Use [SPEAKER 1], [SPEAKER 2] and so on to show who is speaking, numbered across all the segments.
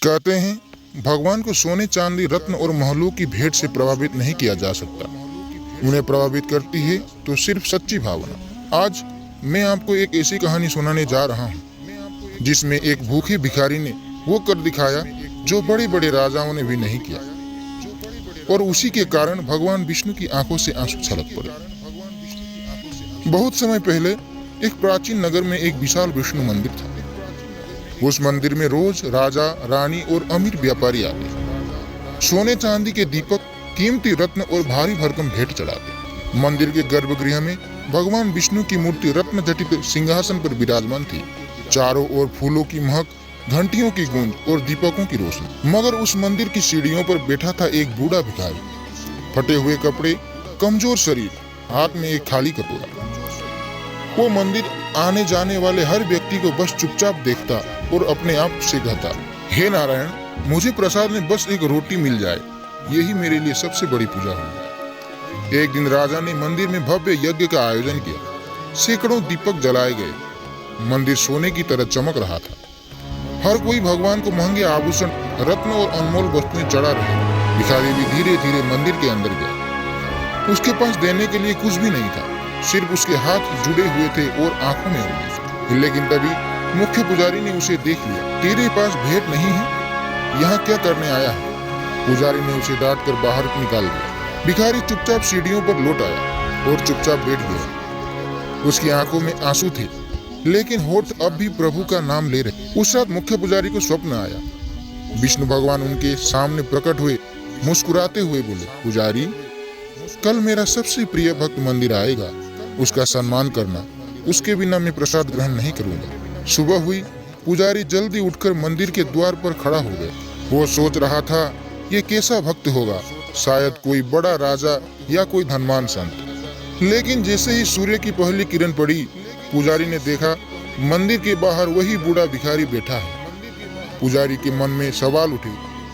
[SPEAKER 1] कहते हैं भगवान को सोने चांदी रत्न और महलों की भेंट से प्रभावित नहीं किया जा सकता। उन्हें प्रभावित करती है तो सिर्फ सच्ची भावना। आज मैं आपको एक ऐसी कहानी सुनाने जा रहा हूँ जिसमें एक भूखे भिखारी ने वो कर दिखाया जो बड़े बड़े राजाओं ने भी नहीं किया, और उसी के कारण भगवान विष्णु की आंखों से आंसू छलक पड़े। बहुत समय पहले एक प्राचीन नगर में एक विशाल विष्णु मंदिर था। उस मंदिर में रोज राजा, रानी और अमीर व्यापारी आते, सोने चांदी के दीपक, कीमती रत्न और भारी भरकम भेंट चढ़ाते। मंदिर के गर्भगृह में भगवान विष्णु की मूर्ति रत्न जटित सिंहासन पर विराजमान थी। चारों ओर फूलों की महक, घंटियों की गूंज और दीपकों की रोशनी। मगर उस मंदिर की सीढ़ियों पर बैठा था एक बूढ़ा भिखारी, फटे हुए कपड़े, कमजोर शरीर, हाथ में एक खाली कटोरा। वो मंदिर आने जाने वाले हर व्यक्ति को बस चुपचाप देखता और अपने आप से कहता, हे नारायण, मुझे प्रसाद में बस एक रोटी मिल जाए, यही मेरे लिए सबसे बड़ी पूजा होगी। एक दिन राजा ने मंदिर में भव्य यज्ञ का आयोजन किया। सैकड़ों दीपक जलाए गए। मंदिर सोने की तरह चमक रहा था। हर कोई भगवान को महंगे आभूषण, रत्न और अनमोल वस्तुएं चढ़ा रहे। भिखारी भी धीरे धीरे मंदिर के अंदर गया। उसके पास देने के लिए कुछ भी नहीं था, सिर्फ उसके हाथ जुड़े हुए थे और आंखों में उंगली। लेकिन तभी मुख्य पुजारी ने उसे देख लिया। तेरे पास भेंट नहीं है, यहाँ क्या करने आया है? पुजारी ने उसे डांट कर बाहर निकाल दिया। भिखारी चुपचाप सीढ़ियों पर लौट आया और चुपचाप बैठ गया। उसकी आंखों में आंसू थे, लेकिन होठ अब भी प्रभु का नाम ले रहे। उस रात मुख्य पुजारी को स्वप्न आया। विष्णु भगवान उनके सामने प्रकट हुए, मुस्कुराते हुए बोले, पुजारी, कल मेरा सबसे प्रिय भक्त मंदिर आएगा, उसका सम्मान करना, उसके बिना मैं प्रसाद ग्रहण नहीं करूंगा। सुबह हुई, पुजारी जल्दी उठकर मंदिर के द्वार पर खड़ा हो गया। वो सोच रहा था, ये कैसा भक्त होगा, शायद कोई बड़ा राजा या कोई धनवान संत। लेकिन जैसे ही सूर्य की पहली किरण पड़ी, पुजारी ने देखा मंदिर के बाहर वही बूढ़ा भिखारी बैठा है। पुजारी के मन में सवाल उठे,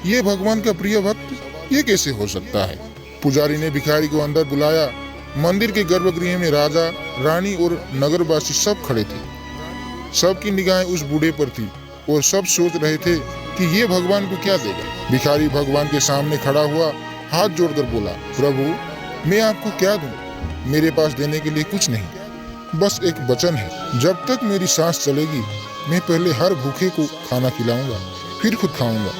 [SPEAKER 1] ये भगवान का प्रिय भक्त, ये कैसे हो सकता है? पुजारी ने भिखारी को अंदर बुलाया। मंदिर के गर्भगृह में राजा, रानी और नगरवासी सब खड़े थे। सबकी निगाहें उस बूढ़े पर थी और सब सोच रहे थे कि ये भगवान को क्या देगा। भिखारी भगवान के सामने खड़ा हुआ, हाथ जोड़कर बोला, प्रभु, मैं आपको क्या दूं? मेरे पास देने के लिए कुछ नहीं, बस एक वचन है, जब तक मेरी सांस चलेगी मैं पहले हर भूखे को खाना खिलाऊंगा, फिर खुद खाऊंगा।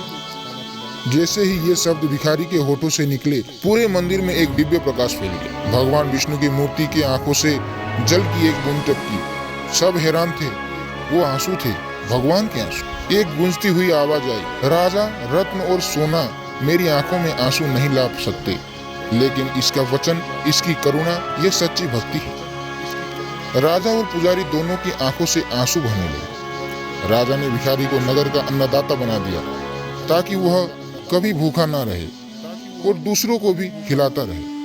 [SPEAKER 1] जैसे ही ये शब्द भिखारी के होठों से निकले, पूरे मंदिर में एक दिव्य प्रकाश फैल गया। भगवान विष्णु की मूर्ति की आंखों से जल की एक बूंद टपकी। सब हैरान थे, वो आंसू थे, भगवान के आंसू। एक गूंजती हुई आवाज आई, राजा, रत्न और सोना मेरी आंखों में आंसू नहीं ला सकते, लेकिन इसका वचन, इसकी करुणा, ये सच्ची भक्ति है। राजा और पुजारी दोनों की आंखों से आंसू बहने लगे। राजा ने भिखारी को नगर का अन्नदाता बना दिया ताकि वह कभी भूखा ना रहे और दूसरों को भी खिलाता रहे।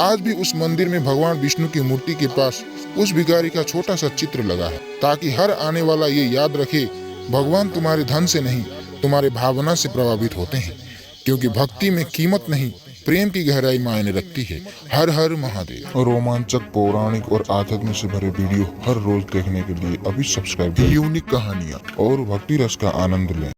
[SPEAKER 1] आज भी उस मंदिर में भगवान विष्णु की मूर्ति के पास उस भिखारी का छोटा सा चित्र लगा है, ताकि हर आने वाला ये याद रखे, भगवान तुम्हारे धन से नहीं, तुम्हारे भावना से प्रभावित होते हैं, क्योंकि भक्ति में कीमत नहीं, प्रेम की गहराई मायने रखती है। हर हर महादेव। रोमांचक, पौराणिक और आध्यात्म से भरे वीडियो हर रोज देखने के लिए अभी सब्सक्राइब करें। यूनिक कहानियाँ और भक्ति रस का आनंद लें।